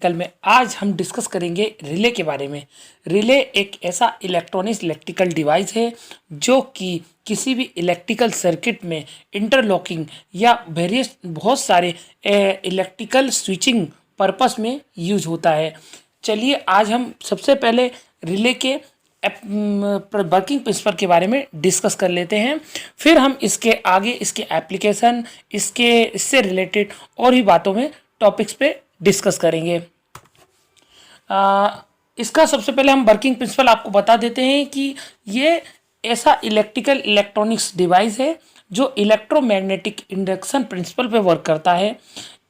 Practical में आज हम डिस्कस करेंगे रिले के बारे में। रिले एक ऐसा इलेक्ट्रॉनिक्स इलेक्ट्रिकल डिवाइस है जो कि किसी भी इलेक्ट्रिकल सर्किट में इंटरलॉकिंग या वेरियस बहुत सारे इलेक्ट्रिकल स्विचिंग पर्पस में यूज होता है। चलिए आज हम सबसे पहले रिले के वर्किंग प्रिंसिपल के बारे में डिस्कस कर लेते हैं, फिर हम इसके आगे इसके एप्लीकेशन इससे रिलेटेड और भी बातों में टॉपिक्स पे डिस्कस करेंगे। इसका सबसे पहले हम वर्किंग प्रिंसिपल आपको बता देते हैं कि ये ऐसा इलेक्ट्रॉनिक्स डिवाइस है जो इलेक्ट्रोमैग्नेटिक इंडक्शन प्रिंसिपल पे वर्क करता है।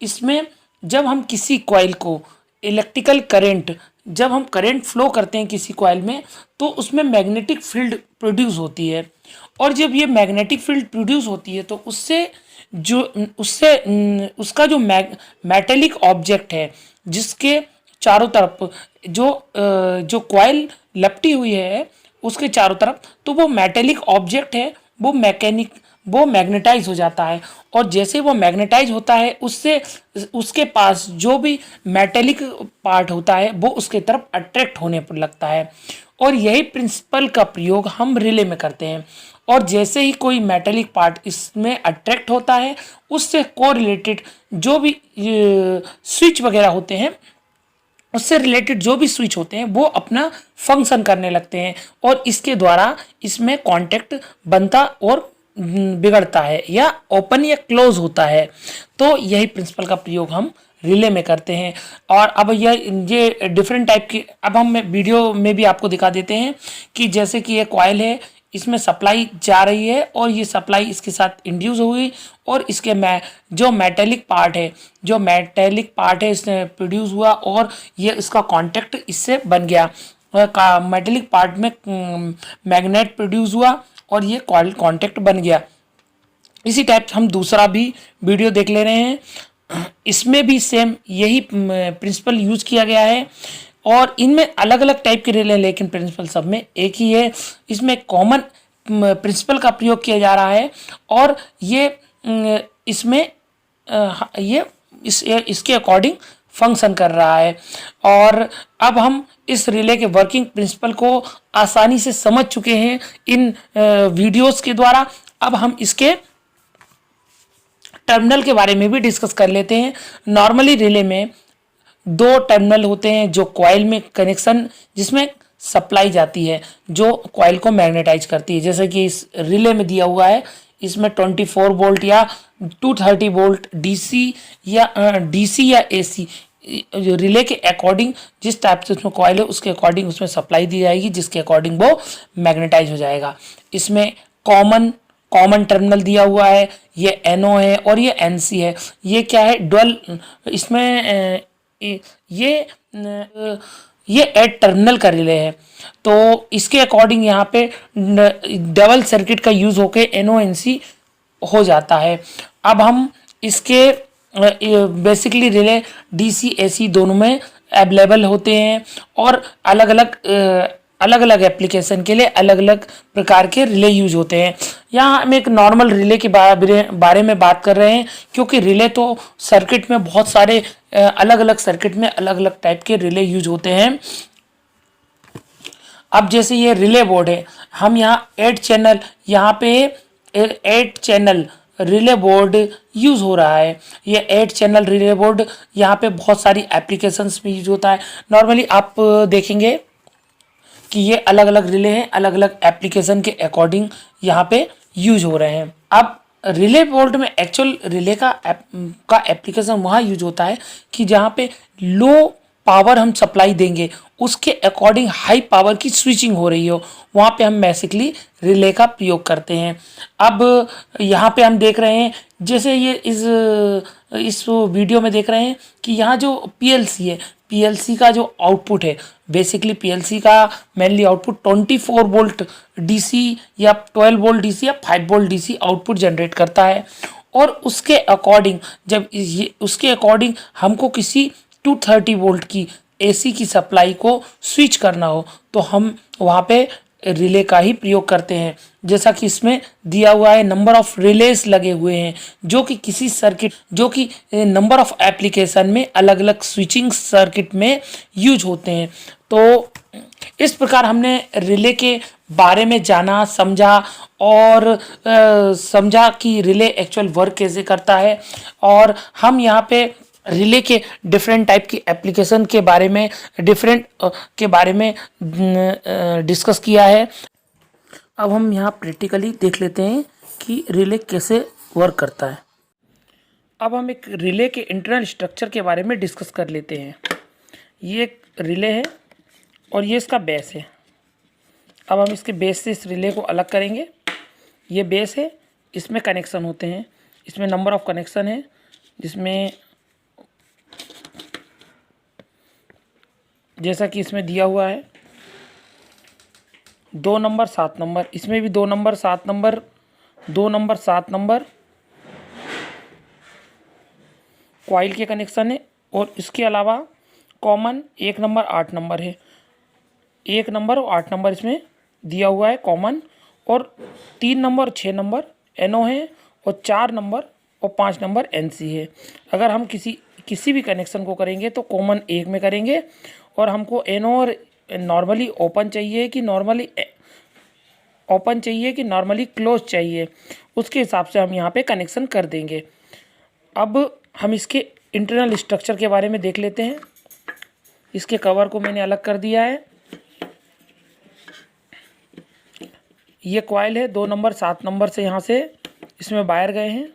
इसमें जब हम किसी कॉइल को इलेक्ट्रिकल करंट जब हम करंट फ्लो करते हैं किसी कॉइल में तो उसमें मैग्नेटिक फील्ड प्रोड्यूस होती है, और जब ये मैग्नेटिक फील्ड प्रोड्यूस होती है तो उसका जो मेटेलिक ऑब्जेक्ट है जिसके चारों तरफ जो कॉइल लपटी हुई है उसके चारों तरफ, तो वो मेटेलिक ऑब्जेक्ट है वो मैग्नेटाइज हो जाता है, और जैसे वो मैग्नेटाइज होता है उससे उसके पास जो भी मेटेलिक पार्ट होता है वो उसके तरफ अट्रैक्ट होने पर लगता है। और यही प्रिंसिपल का प्रयोग हम रिले में करते हैं, और जैसे ही कोई मेटेलिक पार्ट इसमें अट्रैक्ट होता है उससे कोरिलेटेड जो भी स्विच वगैरह होते हैं उससे रिलेटेड जो भी स्विच होते हैं वो अपना फंक्शन करने लगते हैं, और इसके द्वारा इसमें कांटेक्ट बनता और बिगड़ता है या ओपन या क्लोज होता है। तो यही प्रिंसिपल का प्रयोग हम रिले में करते हैं। और अब ये डिफरेंट टाइप की अब हम वीडियो में भी आपको दिखा देते हैं कि जैसे कि ये कॉइल है, इसमें सप्लाई जा रही है और ये सप्लाई इसके साथ इंड्यूस हुई, और इसके जो मेटेलिक पार्ट है इसने प्रोड्यूस हुआ और ये इसका कांटेक्ट इससे बन गया। मेटेलिक पार्ट में मैग्नेट प्रोड्यूस हुआ और ये कॉइल कांटेक्ट बन गया। इसी टाइप हम दूसरा भी वीडियो देख ले रहे हैं, इसमें भी सेम यही प्रिंसिपल यूज किया गया है, और इनमें अलग अलग टाइप के रिले हैं लेकिन प्रिंसिपल सब में एक ही है। इसमें कॉमन प्रिंसिपल का प्रयोग किया जा रहा है, और इसके अकॉर्डिंग फंक्शन कर रहा है। और अब हम इस रिले के वर्किंग प्रिंसिपल को आसानी से समझ चुके हैं इन वीडियोस के द्वारा। अब हम इसके टर्मिनल के बारे में भी डिस्कस कर लेते हैं। नॉर्मली रिले में दो टर्मिनल होते हैं जो कॉइल में कनेक्शन जिसमें सप्लाई जाती है जो कॉइल को मैग्नेटाइज करती है, जैसे कि इस रिले में दिया हुआ है। इसमें 24 वोल्ट या 230 वोल्ट डीसी या एसी रिले के अकॉर्डिंग जिस टाइप से उसमें कॉइल है उसके अकॉर्डिंग उसमें सप्लाई दी जाएगी, जिसके अकॉर्डिंग वो मैग्नेटाइज हो जाएगा। इसमें कॉमन टर्मिनल दिया हुआ है, ये एनओ है और ये एनसी है। ये क्या है, डुअल, इसमें ये 8 टर्मिनल का रिले है, तो इसके अकॉर्डिंग यहाँ पे डबल सर्किट का यूज होके एनओएनसी हो जाता है। अब हम इसके बेसिकली रिले डीसी एसी दोनों में अवेलेबल होते हैं, और अलग अलग एप्लीकेशन के लिए अलग अलग प्रकार के रिले यूज होते हैं। यहाँ हम एक नॉर्मल रिले के बारे में बात कर रहे हैं, क्योंकि रिले तो सर्किट में बहुत सारे अलग अलग सर्किट में अलग अलग टाइप के रिले यूज होते हैं। अब जैसे ये रिले बोर्ड है, हम यहाँ 8 चैनल रिले बोर्ड यूज हो रहा है। ये 8 चैनल रिले बोर्ड यहाँ पे बहुत सारी एप्लीकेशंस में यूज होता है। नॉर्मली आप देखेंगे कि ये अलग अलग रिले हैं, अलग अलग एप्लीकेशन के अकॉर्डिंग यहाँ पे यूज हो रहे हैं। अब रिले बोर्ड में एक्चुअल रिले का एप्लीकेशन वहाँ यूज होता है कि जहाँ पे लो पावर हम सप्लाई देंगे उसके अकॉर्डिंग हाई पावर की स्विचिंग हो रही हो, वहाँ पे हम बेसिकली रिले का प्रयोग करते हैं। अब यहाँ पे हम देख रहे हैं, जैसे ये इस वीडियो में देख रहे हैं कि यहाँ जो पीएलसी है, पीएलसी का जो आउटपुट है, बेसिकली पीएलसी का मेनली आउटपुट 24 वोल्ट डीसी या 12 वोल्ट डीसी या 5 वोल्ट डीसी आउटपुट जनरेट करता है, और उसके अकॉर्डिंग हमको किसी 230 वोल्ट की एसी की सप्लाई को स्विच करना हो तो हम वहाँ पे रिले का ही प्रयोग करते हैं। जैसा कि इसमें दिया हुआ है, नंबर ऑफ रिलेस लगे हुए हैं जो कि किसी सर्किट, जो कि नंबर ऑफ एप्लीकेशन में अलग अलग स्विचिंग सर्किट में यूज होते हैं। तो इस प्रकार हमने रिले के बारे में जाना, समझा और समझा कि रिले एक्चुअल वर्क कैसे करता है। और हम यहाँ पे रिले के डिफरेंट टाइप की एप्लीकेशन के बारे में डिस्कस किया है। अब हम यहाँ प्रैक्टिकली देख लेते हैं कि रिले कैसे वर्क करता है। अब हम एक रिले के इंटरनल स्ट्रक्चर के बारे में डिस्कस कर लेते हैं। ये एक रिले है और ये इसका बेस है। अब हम इसके बेस से इस रिले को अलग करेंगे। ये बेस है, इसमें कनेक्शन होते हैं, इसमें नंबर ऑफ कनेक्शन है, जिसमें जैसा कि इसमें दिया हुआ है 2 नंबर 7 नंबर, इसमें भी 2 number 7 number, 2 number 7 number coil के कनेक्शन है। और इसके अलावा कॉमन 1 नंबर 8 नंबर है। 1 नंबर और 8 नंबर इसमें दिया हुआ है कॉमन। और 3 नंबर 6 नंबर NO है और 4 नंबर और 5 नंबर NC है। अगर हम किसी भी कनेक्शन को करेंगे तो कॉमन 1 में करेंगे और हमको NO और नॉर्मली ओपन चाहिए कि नॉर्मली क्लोज चाहिए, उसके हिसाब से हम यहाँ पे कनेक्शन कर देंगे। अब हम इसके इंटरनल स्ट्रक्चर के बारे में देख लेते हैं। इसके कवर को मैंने अलग कर दिया है। ये कॉइल है, 2 नंबर 7 नंबर से यहाँ से इसमें वायर गए हैं।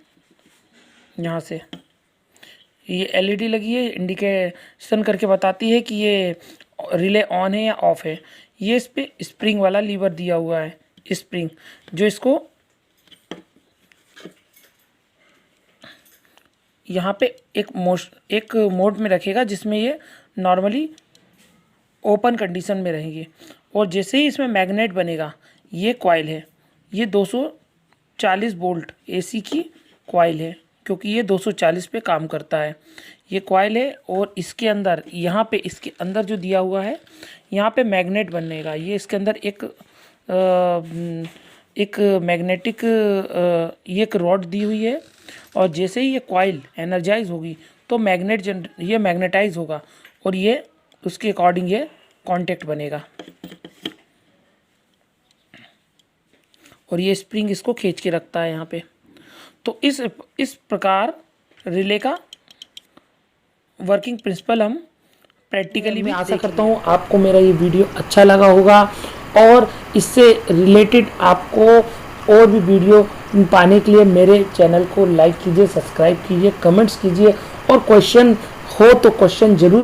यहाँ से ये LED लगी है, इंडिकेशन करके बताती है कि ये रिले ऑन है या ऑफ है। ये इस पे स्प्रिंग वाला लीवर दिया हुआ है, स्प्रिंग, जो इसको यहाँ पे एक मोड में रखेगा जिसमें ये नॉर्मली ओपन कंडीशन में रहेंगे। और जैसे ही इसमें मैग्नेट बनेगा, ये कॉइल है, ये 240 वोल्ट AC की कॉइल है, क्योंकि ये 240 पे काम करता है। ये कॉइल है और इसके अंदर, यहाँ पे इसके अंदर जो दिया हुआ है, यहाँ पे मैग्नेट बनेगा। ये इसके अंदर एक मैग्नेटिक ये एक रॉड दी हुई है। और जैसे ही ये कॉइल एनर्जाइज होगी तो ये मैग्नेटाइज होगा और ये उसके अकॉर्डिंग ये कांटेक्ट बनेगा और ये स्प्रिंग इसको खींच के रखता है यहाँ पे। तो इस प्रकार रिले का वर्किंग प्रिंसिपल हम प्रैक्टिकली भी आशा करता हूँ आपको मेरा ये वीडियो अच्छा लगा होगा और इससे रिलेटेड आपको और भी वीडियो पाने के लिए मेरे चैनल को लाइक कीजिए, सब्सक्राइब कीजिए, कमेंट्स कीजिए और क्वेश्चन हो तो क्वेश्चन जरूर